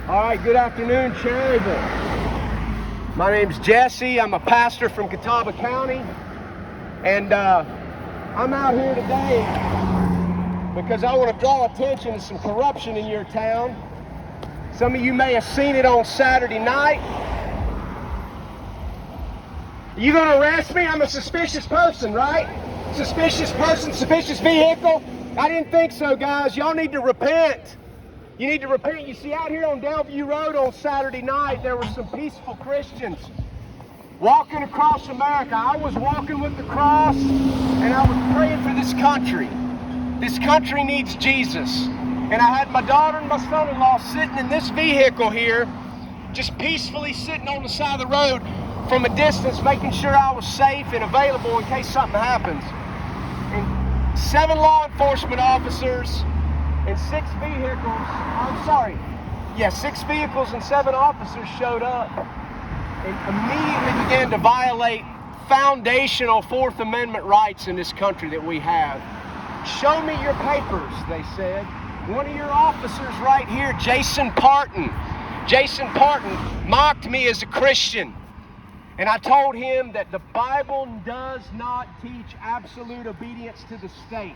All right, good afternoon, Cherryville. My name's Jesse. I'm a pastor from Catawba County, and I'm out here today because I want to draw attention to some corruption in your town. Some of you may have seen it on Saturday night. You gonna arrest me? I'm a suspicious person, right? Suspicious person, suspicious vehicle? I didn't think so, guys. Y'all need to repent. You need to repent. You see, out here on Delview Road on Saturday night, there were some peaceful Christians walking across America. I was walking with the cross, and I was praying for this country. This country needs Jesus. And I had my daughter and my son-in-law sitting in this vehicle here, just peacefully sitting on the side of the road from a distance, making sure I was safe and available in case something happens. And 7 law enforcement officers and 6 vehicles and 7 officers showed up and immediately began to violate foundational Fourth Amendment rights in this country that we have. Show me your papers, they said. One of your officers right here, Jason Parton mocked me as a Christian. And I told him that the Bible does not teach absolute obedience to the state.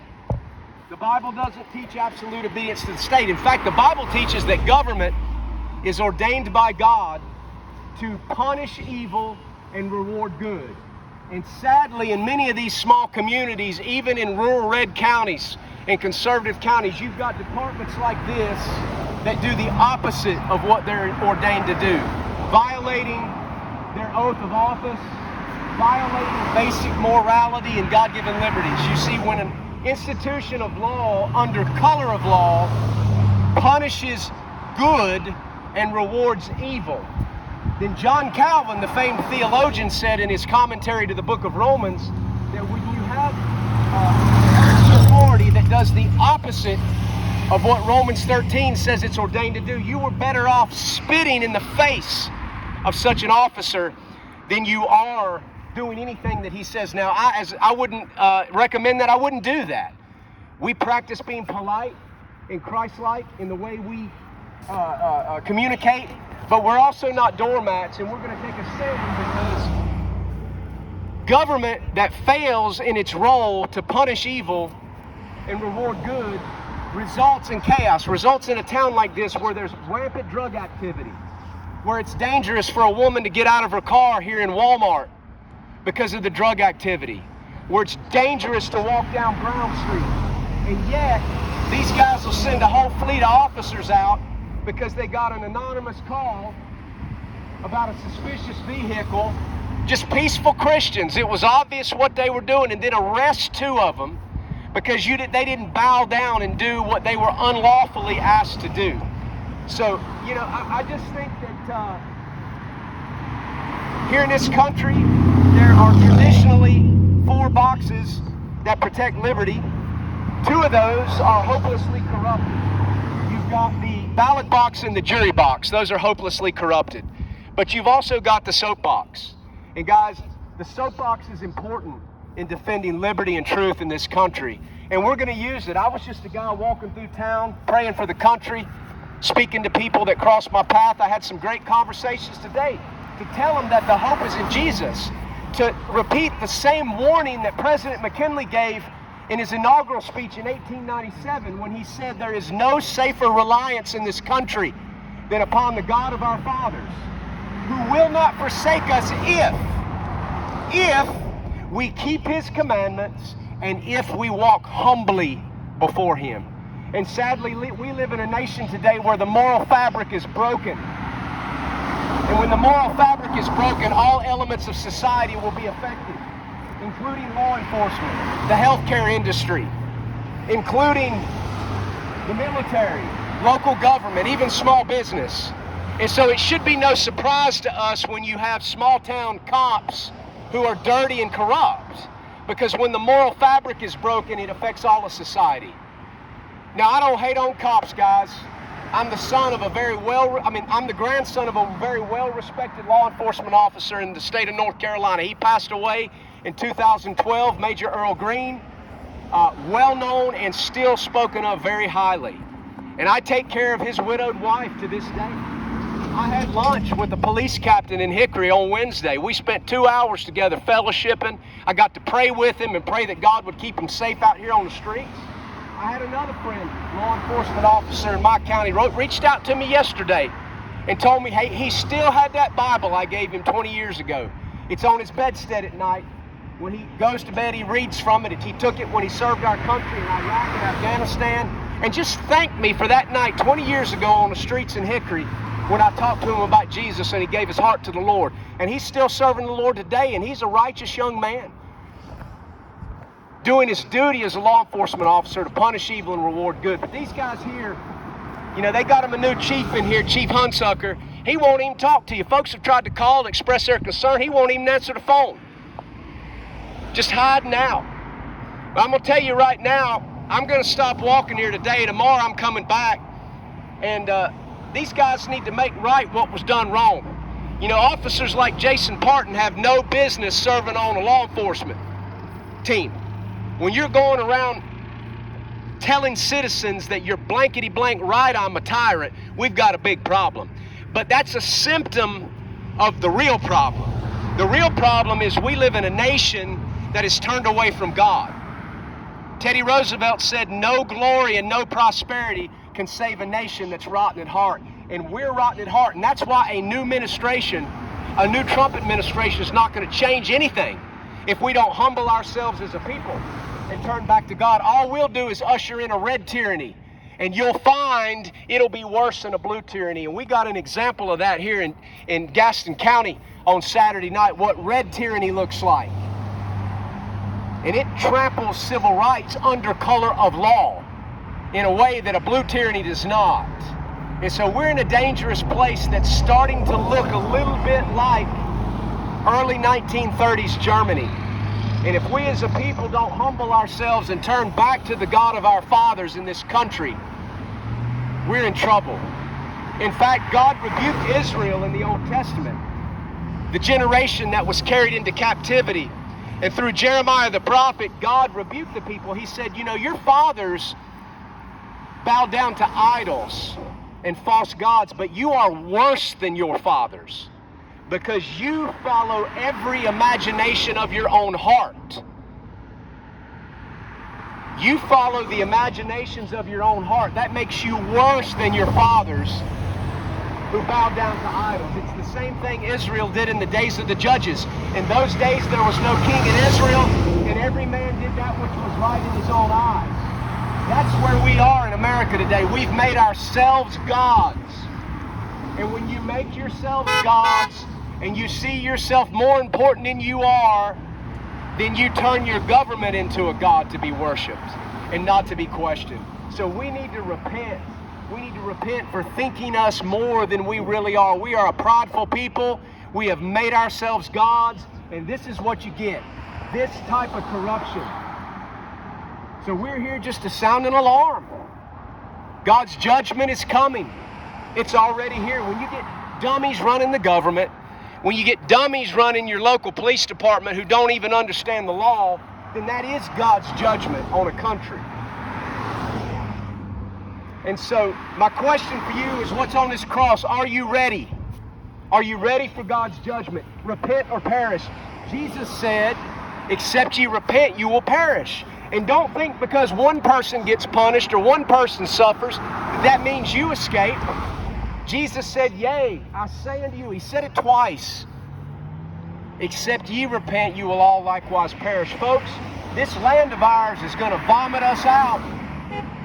The Bible doesn't teach absolute obedience to the state. In fact, the Bible teaches that government is ordained by God to punish evil and reward good. And sadly, in many of these small communities, even in rural red counties and conservative counties, you've got departments like this that do the opposite of what they're ordained to do. Violating their oath of office, violating basic morality and God-given liberties. You see, when an institution of law under color of law punishes good and rewards evil, then John Calvin, the famed theologian, said in his commentary to the book of Romans that when you have authority that does the opposite of what Romans 13 says it's ordained to do, you were better off spitting in the face of such an officer than you are doing anything that he says. Now, I wouldn't recommend that. I wouldn't do that. We practice being polite and Christ-like in the way we communicate, but we're also not doormats, and we're going to take a stand because government that fails in its role to punish evil and reward good results in chaos, results in a town like this where there's rampant drug activity, where it's dangerous for a woman to get out of her car here in Walmart because of the drug activity, where it's dangerous to walk down Brown Street. And yet, these guys will send a whole fleet of officers out because they got an anonymous call about a suspicious vehicle, just peaceful Christians. It was obvious what they were doing, and then arrest 2 of them because they didn't bow down and do what they were unlawfully asked to do. So, you know, I just think that here in this country, there are traditionally 4 boxes that protect liberty. 2 of those are hopelessly corrupted. You've got the ballot box and the jury box. Those are hopelessly corrupted. But you've also got the soapbox. And guys, the soapbox is important in defending liberty and truth in this country. And we're going to use it. I was just a guy walking through town, praying for the country, speaking to people that crossed my path. I had some great conversations today to tell them that the hope is in Jesus, to repeat the same warning that President McKinley gave in his inaugural speech in 1897 when he said there is no safer reliance in this country than upon the God of our fathers, who will not forsake us if we keep his commandments and if we walk humbly before him. And sadly, we live in a nation today where the moral fabric is broken. And when the moral fabric is broken, all elements of society will be affected, including law enforcement, the healthcare industry, including the military, local government, even small business. And so it should be no surprise to us when you have small town cops who are dirty and corrupt, because when the moral fabric is broken, it affects all of society. Now, I don't hate on cops, guys. I'm the grandson of a very well-respected law enforcement officer in the state of North Carolina. He passed away in 2012, Major Earl Green, well-known and still spoken of very highly. And I take care of his widowed wife to this day. I had lunch with the police captain in Hickory on Wednesday. We spent 2 hours together fellowshipping. I got to pray with him and pray that God would keep him safe out here on the streets. I had another friend, law enforcement officer in my county, reached out to me yesterday and told me, hey, he still had that Bible I gave him 20 years ago. It's on his bedstead at night. When he goes to bed, he reads from it. He took it when he served our country in Iraq and Afghanistan. And just thanked me for that night 20 years ago on the streets in Hickory when I talked to him about Jesus and he gave his heart to the Lord. And he's still serving the Lord today, and he's a righteous young man, doing his duty as a law enforcement officer to punish evil and reward good. But these guys here, you know, they got him a new chief in here, Chief Hunsucker. He won't even talk to you. Folks have tried to call and express their concern. He won't even answer the phone. Just hiding out. But I'm going to tell you right now, I'm going to stop walking here today. Tomorrow I'm coming back. And these guys need to make right what was done wrong. You know, officers like Jason Parton have no business serving on a law enforcement team. When you're going around telling citizens that you're blankety blank right, I'm a tyrant, we've got a big problem. But that's a symptom of the real problem. The real problem is we live in a nation that is turned away from God. Teddy Roosevelt said no glory and no prosperity can save a nation that's rotten at heart. And we're rotten at heart, and that's why a new administration, a new Trump administration, is not going to change anything if we don't humble ourselves as a people and turn back to God. All we'll do is usher in a red tyranny, and you'll find it'll be worse than a blue tyranny. And we got an example of that here in Gaston County on Saturday night, what red tyranny looks like. And it tramples civil rights under color of law in a way that a blue tyranny does not. And so we're in a dangerous place that's starting to look a little bit like early 1930s Germany. And if we as a people don't humble ourselves and turn back to the God of our fathers in this country, we're in trouble. In fact, God rebuked Israel in the Old Testament, the generation that was carried into captivity. And through Jeremiah the prophet, God rebuked the people. He said, you know, your fathers bowed down to idols and false gods, but you are worse than your fathers because you follow every imagination of your own heart. You follow the imaginations of your own heart. That makes you worse than your fathers who bowed down to idols. It's the same thing Israel did in the days of the judges. In those days, there was no king in Israel, and every man did that which was right in his own eyes. That's where we are in America today. We've made ourselves gods. And when you make yourselves gods and you see yourself more important than you are, then you turn your government into a god to be worshipped and not to be questioned. So we need to repent. We need to repent for thinking us more than we really are. We are a prideful people. We have made ourselves gods, and this is what you get. This type of corruption. So we're here just to sound an alarm. God's judgment is coming. It's already here. When you get dummies running the government, when you get dummies running your local police department who don't even understand the law, then that is God's judgment on a country. And so my question for you is, what's on this cross? Are you ready? Are you ready for God's judgment? Repent or perish. Jesus said, except ye repent, you will perish. And don't think because one person gets punished or one person suffers, that means you escape. Jesus said, yea, I say unto you, he said it twice, except ye repent, you will all likewise perish. Folks, this land of ours is going to vomit us out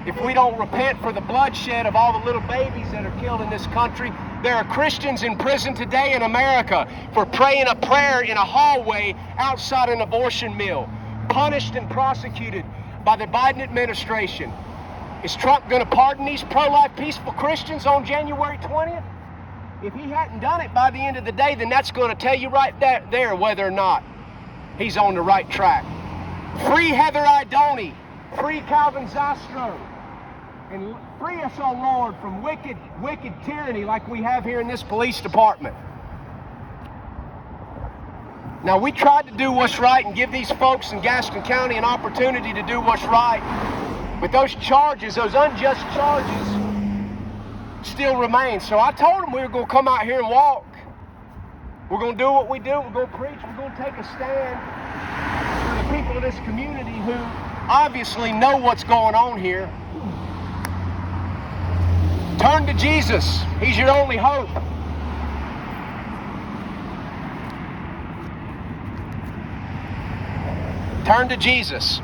if we don't repent for the bloodshed of all the little babies that are killed in this country. There are Christians in prison today in America for praying a prayer in a hallway outside an abortion mill, punished and prosecuted by the Biden administration. Is Trump going to pardon these pro-life peaceful Christians on January 20th? If he hadn't done it by the end of the day, then that's going to tell you right there whether or not he's on the right track. Free Heather Idoni, free Calvin Zastro, and free us, O Lord, from wicked tyranny like we have here in this police department. Now, we tried to do what's right and give these folks in Gaston County an opportunity to do what's right. But those charges, those unjust charges, still remains. So I told them we were going to come out here and walk. We're going to do what we do. We're going to preach. We're going to take a stand for the people of this community who obviously know what's going on here. Turn to Jesus. He's your only hope. Turn to Jesus.